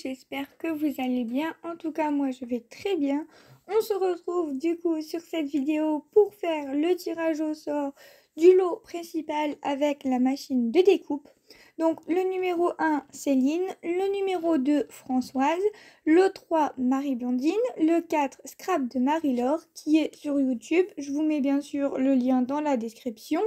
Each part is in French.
j'espère que vous allez bien. En tout cas, moi je vais très bien. On se retrouve du coup sur cette vidéo pour faire le tirage au sort du lot principal avec la machine de découpe. Donc le numéro 1 Céline, le numéro 2 Françoise, le 3 Marie-Blandine, le 4 Scrap de Marie-Laure qui est sur YouTube. Je vous mets bien sûr le lien dans la description.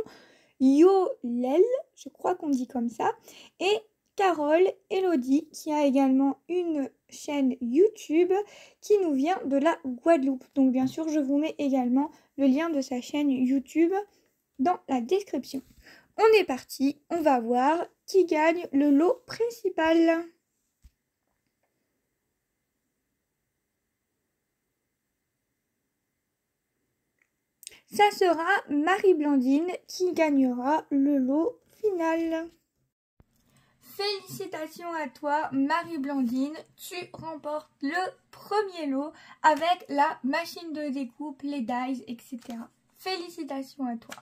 Yolel, je crois qu'on dit comme ça, et Carole Elodie qui a également une chaîne YouTube qui nous vient de la Guadeloupe. Donc bien sûr, je vous mets également le lien de sa chaîne YouTube dans la description. On est parti, on va voir qui gagne le lot principal. Ça sera Marie-Blandine qui gagnera le lot final. Félicitations à toi Marie-Blandine, tu remportes le premier lot avec la machine de découpe, les dies, etc. Félicitations à toi.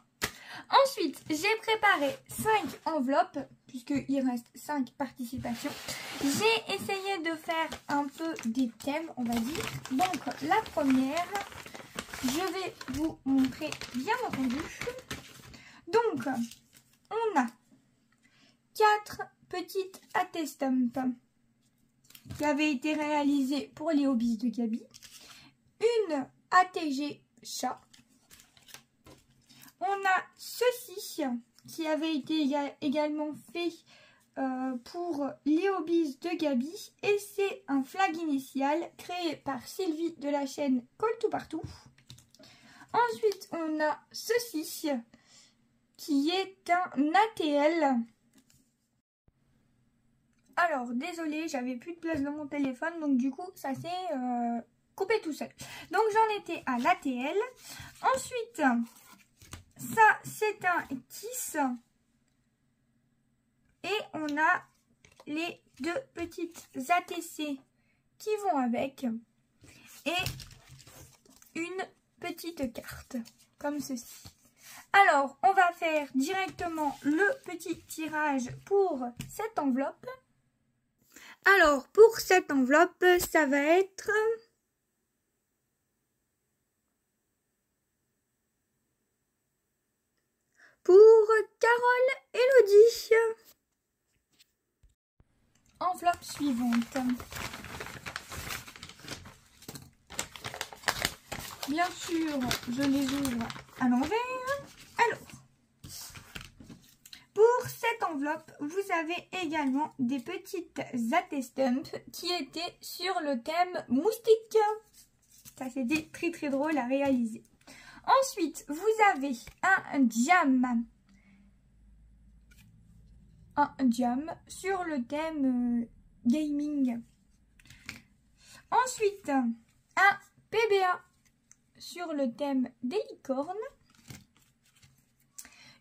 Ensuite, j'ai préparé 5 enveloppes, puisqu'il reste 5 participations. J'ai essayé de faire un peu des thèmes, on va dire. Donc, la première, je vais vous montrer, bien entendu. Donc, on a 4 petites attestamps qui avaient été réalisées pour les hobbies de Gabi. Une ATG chat. On a ceci qui avait été également fait pour les hobbies de Gabi. Et c'est un flag initial créé par Sylvie de la chaîne Colle tout partout. Ensuite, on a ceci qui est un ATL. Alors, désolée, j'avais plus de place dans mon téléphone, donc du coup, ça s'est coupé tout seul. Donc, j'en étais à l'ATL. Ensuite, ça, c'est un kiss. Et on a les 2 petites ATC qui vont avec. Et une petite carte, comme ceci. Alors, on va faire directement le petit tirage pour cette enveloppe. Alors, pour cette enveloppe, ça va être pour Carole Elodie. Enveloppe suivante. Bien sûr, je les ouvre à l'envers. Alors, pour cette enveloppe, vous avez également des petites attestamps qui étaient sur le thème moustique. Ça, c'était très très drôle à réaliser. Ensuite, vous avez un jam. Un jam sur le thème gaming. Ensuite, un PBA sur le thème des licornes.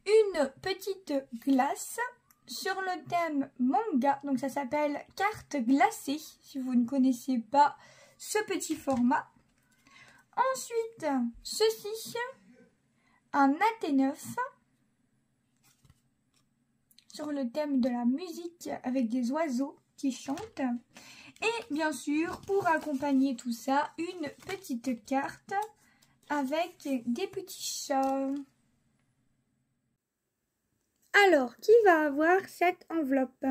Une petite glace sur le thème manga. Donc ça s'appelle carte glacée, si vous ne connaissez pas ce petit format. Ensuite, ceci, un AT9 sur le thème de la musique avec des oiseaux qui chantent. Et bien sûr, pour accompagner tout ça, une petite carte avec des petits chats. Alors, qui va avoir cette enveloppe?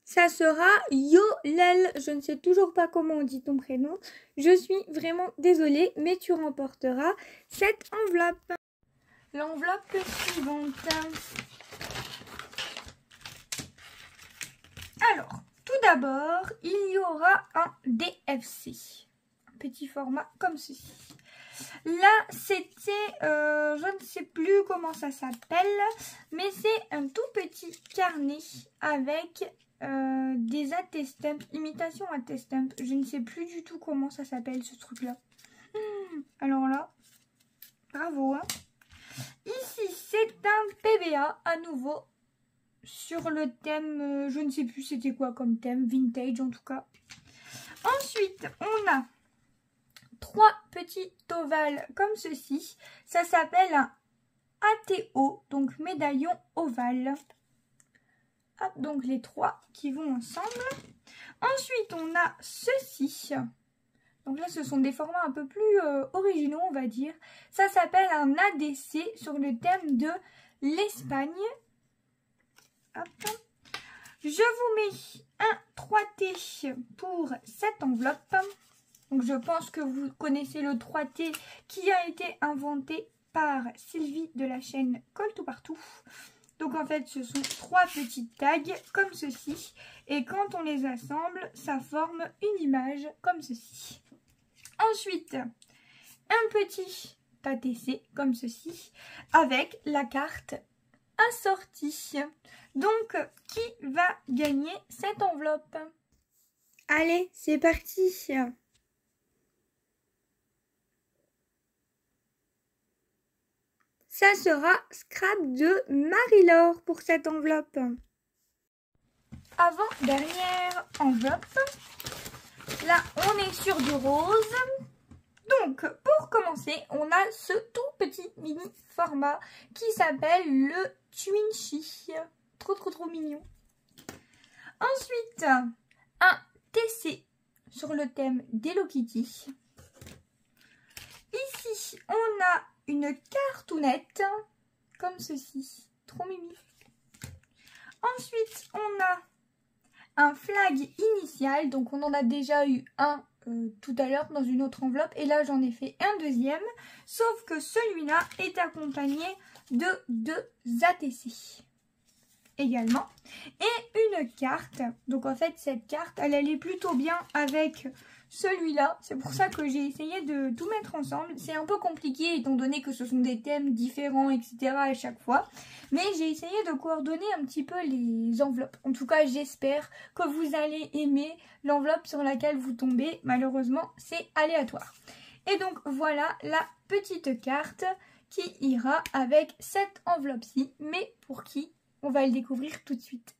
Ça sera Yolel. Je ne sais toujours pas comment on dit ton prénom. Je suis vraiment désolée, mais tu remporteras cette enveloppe. L'enveloppe suivante. Alors, tout d'abord, il y aura un DFC. Un petit format comme ceci. Là, c'était, je ne sais plus comment ça s'appelle, mais c'est un tout petit carnet avec des attestamps, imitation attestamps. Je ne sais plus du tout comment ça s'appelle ce truc-là. Alors là, bravo. Hein. Ici, c'est un PBA à nouveau sur le thème, je ne sais plus c'était quoi comme thème, vintage en tout cas. Ensuite, on a 3 petits ovales comme ceci. Ça s'appelle un ATO, donc médaillon ovale. Hop, donc les 3 qui vont ensemble. Ensuite, on a ceci. Donc là, ce sont des formats un peu plus originaux, on va dire. Ça s'appelle un ADC sur le thème de l'Espagne. Hop. Je vous mets un 3T pour cette enveloppe. Donc je pense que vous connaissez le 3T qui a été inventé par Sylvie de la chaîne Colle tout partout. Donc en fait ce sont 3 petites tags comme ceci. Et quand on les assemble, ça forme une image comme ceci. Ensuite, un petit ATC comme ceci avec la carte assortie. Donc, qui va gagner cette enveloppe? Allez, c'est parti! Ça sera Scrap de Marie-Laure pour cette enveloppe. Avant-dernière enveloppe. Là, on est sur du rose. Donc, pour commencer, on a ce tout petit mini format qui s'appelle le Twinchi. Trop mignon. Ensuite, un TC sur le thème d'Hello Kitty. Ici, on a une cartoonette comme ceci. Trop mimi. Ensuite, on a un flag initial. Donc, on en a déjà eu un tout à l'heure dans une autre enveloppe. Et là, j'en ai fait un deuxième. Sauf que celui-là est accompagné de 2 ATC. Également. Et une carte. Donc, en fait, cette carte, elle allait plutôt bien avec celui-là. C'est pour ça que j'ai essayé de tout mettre ensemble. C'est un peu compliqué étant donné que ce sont des thèmes différents, etc. à chaque fois. Mais j'ai essayé de coordonner un petit peu les enveloppes. En tout cas, j'espère que vous allez aimer l'enveloppe sur laquelle vous tombez. Malheureusement, c'est aléatoire. Et donc, voilà la petite carte qui ira avec cette enveloppe-ci. Mais pour qui? On va le découvrir tout de suite.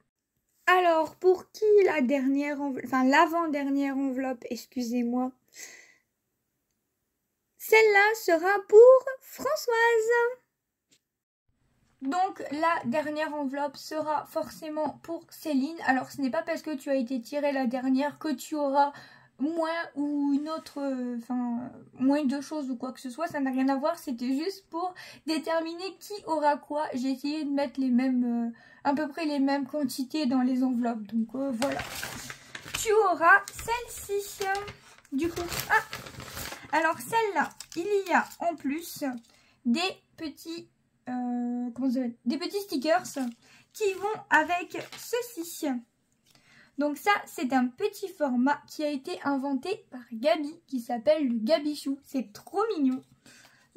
Alors, pour qui la dernière enveloppe, enfin l'avant-dernière enveloppe, excusez-moi. Celle-là sera pour Françoise. Donc, la dernière enveloppe sera forcément pour Céline. Alors, ce n'est pas parce que tu as été tirée la dernière que tu auras moins ou une autre, moins de choses ou quoi que ce soit. Ça n'a rien à voir, c'était juste pour déterminer qui aura quoi. J'ai essayé de mettre les mêmes, à peu près les mêmes quantités dans les enveloppes. Donc, voilà. Tu auras celle-ci. Du coup, alors celle-là, il y a en plus des petits... des petits stickers qui vont avec ceci. Donc ça, c'est un petit format qui a été inventé par Gabi, qui s'appelle le Gabichou. C'est trop mignon.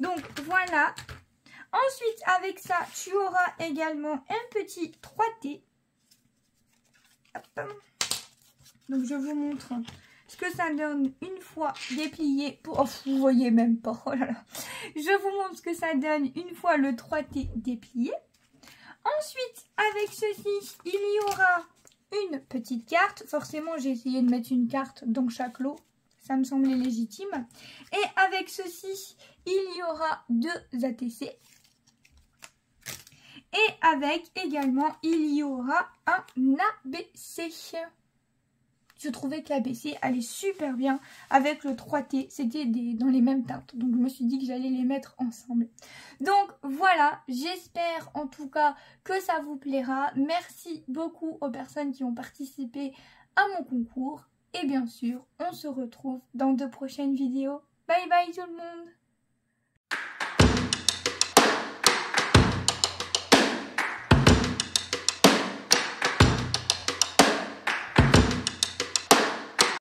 Donc voilà. Ensuite, avec ça, tu auras également un petit 3T. Hop. Donc je vous montre ce que ça donne une fois déplié. Oh, vous voyez même pas. Oh là là. Je vous montre ce que ça donne une fois le 3T déplié. Ensuite, avec ceci, il y aura une petite carte. Forcément, j'ai essayé de mettre une carte dans chaque lot. Ça me semblait légitime. Et avec ceci, il y aura 2 ATC. Et avec également, il y aura un ABC. Je trouvais que l'ABC allait super bien avec le 3T. C'était dans les mêmes teintes. Donc, je me suis dit que j'allais les mettre ensemble. Donc, voilà. J'espère en tout cas que ça vous plaira. Merci beaucoup aux personnes qui ont participé à mon concours. Et bien sûr, on se retrouve dans de prochaines vidéos. Bye bye tout le monde!